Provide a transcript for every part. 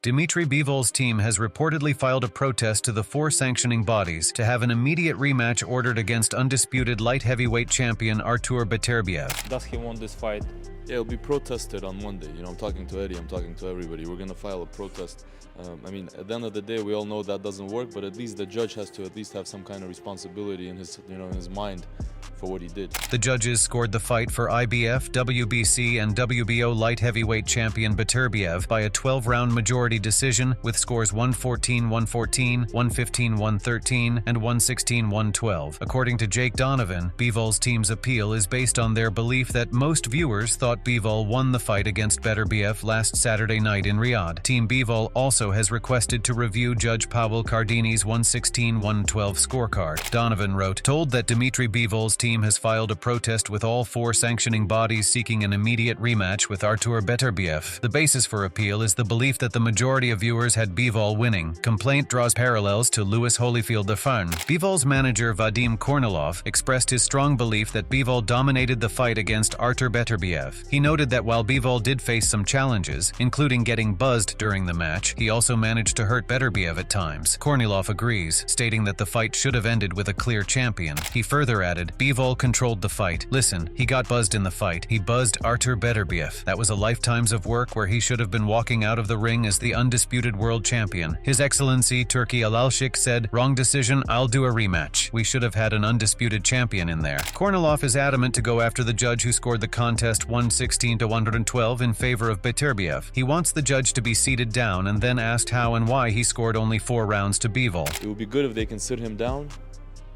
Dmitry Bivol's team has reportedly filed a protest to the four sanctioning bodies to have an immediate rematch ordered against undisputed light heavyweight champion Artur Beterbiev. Does he want this fight? Yeah, it'll be protested on Monday. I'm talking to Eddie, I'm talking to everybody. We're gonna file a protest. At the end of the day, we all know that doesn't work, but at least the judge has to at least have some kind of responsibility in his, in his mind for what he did. The judges scored the fight for IBF, WBC, and WBO light heavyweight champion Beterbiev by a 12-round majority decision with scores 114-114, 115-113, and 116-112. According to Jake Donovan, Bivol's team's appeal is based on their belief that most viewers thought Bivol won the fight against Beterbiev last Saturday night in Riyadh. Team Bivol also has requested to review Judge Pavel Cardini's 116-112 scorecard. Donovan wrote, "Told that Dmitry Bivol's team has filed a protest with all four sanctioning bodies seeking an immediate rematch with Artur Beterbiev. The basis for appeal is the belief that the majority of viewers had Bivol winning. Complaint draws parallels to Louis Holyfield III. Bivol's manager Vadim Kornilov expressed his strong belief that Bivol dominated the fight against Artur Beterbiev. He noted that while Bivol did face some challenges, including getting buzzed during the match, he also managed to hurt Beterbiev at times. Kornilov agrees, stating that the fight should have ended with a clear champion. He further added, Bivol controlled the fight. Listen, he got buzzed in the fight. He buzzed Artur Beterbiev. That was a lifetimes of work where he should have been walking out of the ring as the undisputed world champion. His Excellency Turki Alalshik said, wrong decision, I'll do a rematch. We should have had an undisputed champion in there." Kornilov is adamant to go after the judge who scored the contest 116-112 in favor of Beterbiev. He wants the judge to be seated down and then asked how and why he scored only 4 rounds to Bivol. It would be good if they can sit him down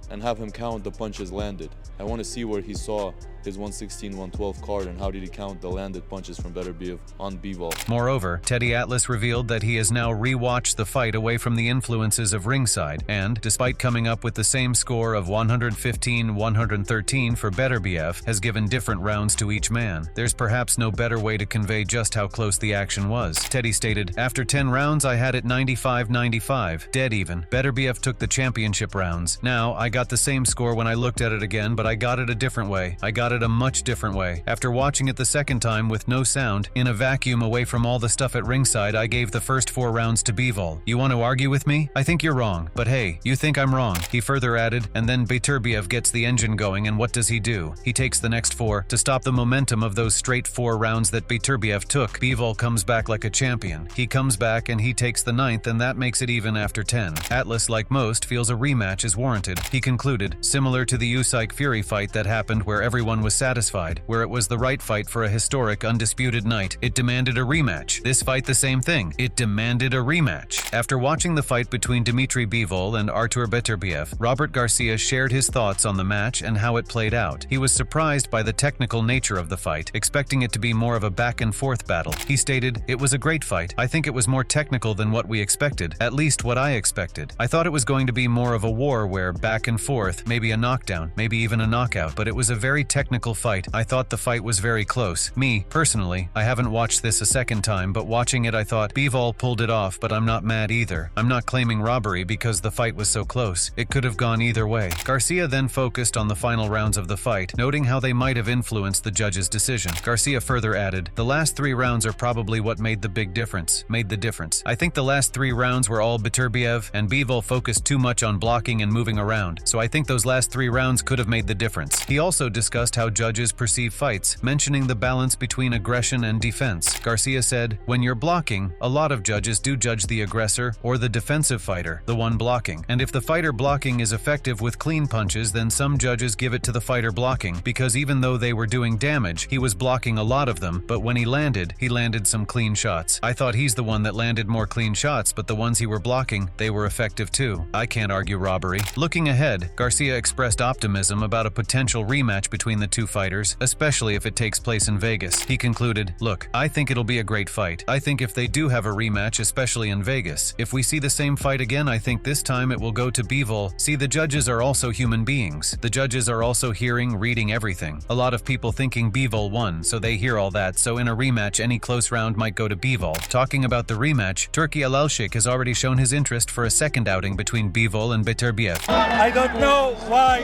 and have him count the punches landed. I want to see where he saw his 116-112 card and how did he count the landed punches from Beterbiev on Bivol. Moreover, Teddy Atlas revealed that he has now re-watched the fight away from the influences of ringside and, despite coming up with the same score of 115-113 for Beterbiev, has given different rounds to each man. There's perhaps no better way to convey just how close the action was. Teddy stated, "After 10 rounds, I had it 95-95, dead even. Beterbiev took the championship rounds. Now, I got the same score when I looked at it again, but I got it a different way. I got it a much different way. After watching it the second time with no sound, in a vacuum away from all the stuff at ringside, I gave the first 4 rounds to Bivol. You want to argue with me? I think you're wrong. But hey, you think I'm wrong." He further added, and then Beterbiev gets the engine going, and what does he do? He takes the next 4 to stop the momentum of those straight 4 rounds that Beterbiev took. Bivol comes back like a champion. He comes back and he takes the 9th, and that makes it even after 10. Atlas, like most, feels a rematch is warranted. He concluded, similar to the Usyk Fury fight that happened where everyone was satisfied, where it was the right fight for a historic undisputed night. It demanded a rematch. This fight the same thing. It demanded a rematch. After watching the fight between Dmitry Bivol and Artur Beterbiev, Robert Garcia shared his thoughts on the match and how it played out. He was surprised by the technical nature of the fight, expecting it to be more of a back-and-forth battle. He stated, "It was a great fight. I think it was more technical than what we expected, at least what I expected. I thought it was going to be more of a war where back and forth, maybe a knockdown, maybe even a knockout, but it was a very technical fight. I thought the fight was very close. Me, personally, I haven't watched this a second time, but watching it I thought, Bivol pulled it off, but I'm not mad either. I'm not claiming robbery because the fight was so close. It could have gone either way." Garcia then focused on the final rounds of the fight, noting how they might have influenced the judge's decision. Garcia further added, "The last 3 rounds are probably what made the difference. I think the last 3 rounds were all Beterbiev, and Bivol focused too much on blocking and moving around, so I think those last 3 rounds could have made the difference." He also discussed how judges perceive fights, mentioning the balance between aggression and defense. Garcia said, "When you're blocking, a lot of judges do judge the aggressor or the defensive fighter, the one blocking. And if the fighter blocking is effective with clean punches, then some judges give it to the fighter blocking, because even though they were doing damage, he was blocking a lot of them, but when he landed some clean shots. I thought he's the one that landed more clean shots, but the ones he were blocking, they were effective too. I can't argue robbery." Looking ahead, Garcia expressed optimism about a potential rematch between the 2 fighters, especially if it takes place in Vegas. He concluded, "Look, I think it'll be a great fight. I think if they do have a rematch, especially in Vegas, if we see the same fight again, I think this time it will go to Bivol. See, the judges are also human beings. The judges are also reading everything. A lot of people thinking Bivol won, so they hear all that, so in a rematch, any close round might go to Bivol." Talking about the rematch, Turki Alalshik has already shown his interest for a second outing between Bivol and Beterbiev. I don't know why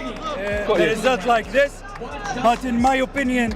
the result like this, but in my opinion,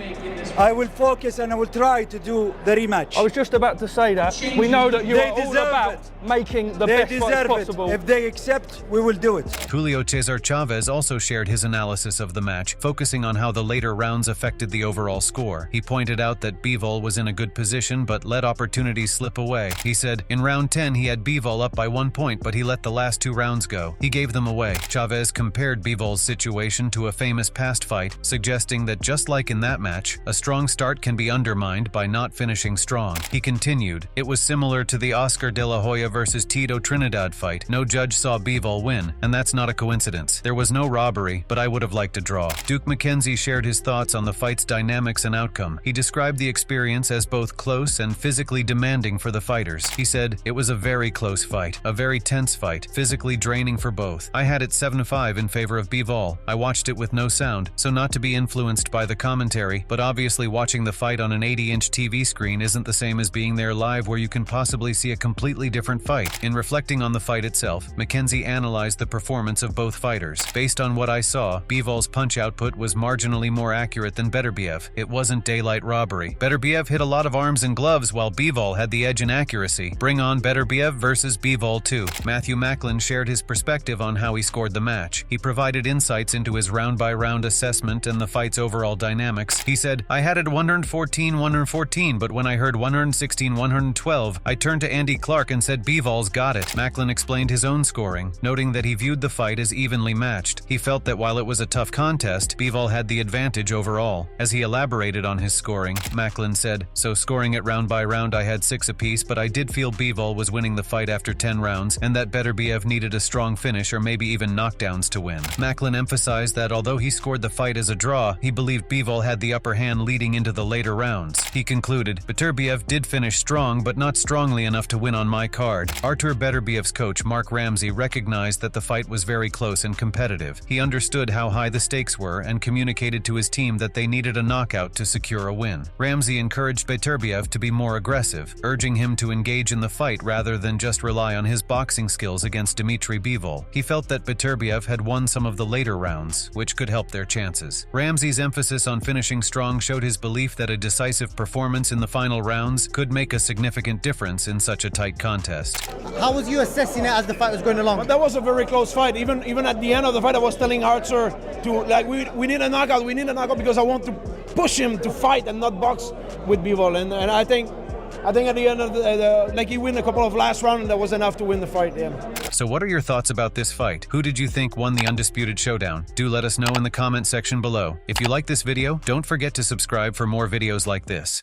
I will focus and I will try to do the rematch. I was just about to say that. We know that you They are all deserve about it. making the They best fight deserve possible. it. If they accept, we will do it. Julio Cesar Chavez also shared his analysis of the match, focusing on how the later rounds affected the overall score. He pointed out that Bivol was in a good position but let opportunities slip away. He said, in round 10 he had Bivol up by 1 point, but he let the last 2 rounds go. He gave them away. Chavez compared Bivol's situation to a famous past fight, suggesting that just like in that match, a strong start can be undermined by not finishing strong. He continued, it was similar to the Oscar De La Hoya versus Tito Trinidad fight. No judge saw Bivol win, and that's not a coincidence. There was no robbery, but I would have liked a draw. Duke McKenzie shared his thoughts on the fight's dynamics and outcome. He described the experience as both close and physically demanding for the fighters. He said, it was a very close fight, a very tense fight, physically draining for both. I had it 7-5 in favor of Bivol. I watched it with no sound, so not to be influenced by the commentary, but obviously watching the fight on an 80-inch TV screen isn't the same as being there live where you can possibly see a completely different fight. In reflecting on the fight itself, McKenzie analyzed the performance of both fighters. Based on what I saw, Bivol's punch output was marginally more accurate than Beterbiev. It wasn't daylight robbery. Beterbiev hit a lot of arms and gloves while Bivol had the edge in accuracy. Bring on Beterbiev versus Bivol 2. Matthew Macklin shared his perspective on how he scored the match. He provided insights into his round-by-round assessment and the fight's overall dynamics. He said, I had it 114-114, but when I heard 116-112, I turned to Andy Clark and said Bivol's got it. Macklin explained his own scoring, noting that he viewed the fight as evenly matched. He felt that while it was a tough contest, Bivol had the advantage overall. As he elaborated on his scoring, Macklin said, so scoring it round by round I had 6 apiece, but I did feel Bivol was winning the fight after 10 rounds, and that Beterbiev needed a strong finish or maybe even knockdowns to win. Macklin emphasized that although he scored the fight as a draw, he believed Bivol had the upper hand leading into the later rounds. He concluded, Beterbiev did finish strong, but not strongly enough to win on my card. Artur Beterbiev's coach, Mark Ramsey, recognized that the fight was very close and competitive. He understood how high the stakes were and communicated to his team that they needed a knockout to secure a win. Ramsey encouraged Beterbiev to be more aggressive, urging him to engage in the fight rather than just rely on his boxing skills against Dmitry Bivol. He felt that Beterbiev had won some of the later rounds, which could help their chances. Ramsey's emphasis on finishing strong showed his belief that a decisive performance in the final rounds could make a significant difference in such a tight contest. How was you assessing it as the fight was going along? But that was a very close fight. Even at the end of the fight, I was telling Artur we need a knockout. We need a knockout because I want to push him to fight and not box with Bivol. And I think at the end of he win a couple of last rounds, and that was enough to win the fight. Yeah. So what are your thoughts about this fight? Who did you think won the Undisputed Showdown? Do let us know in the comment section below. If you like this video, don't forget to subscribe for more videos like this.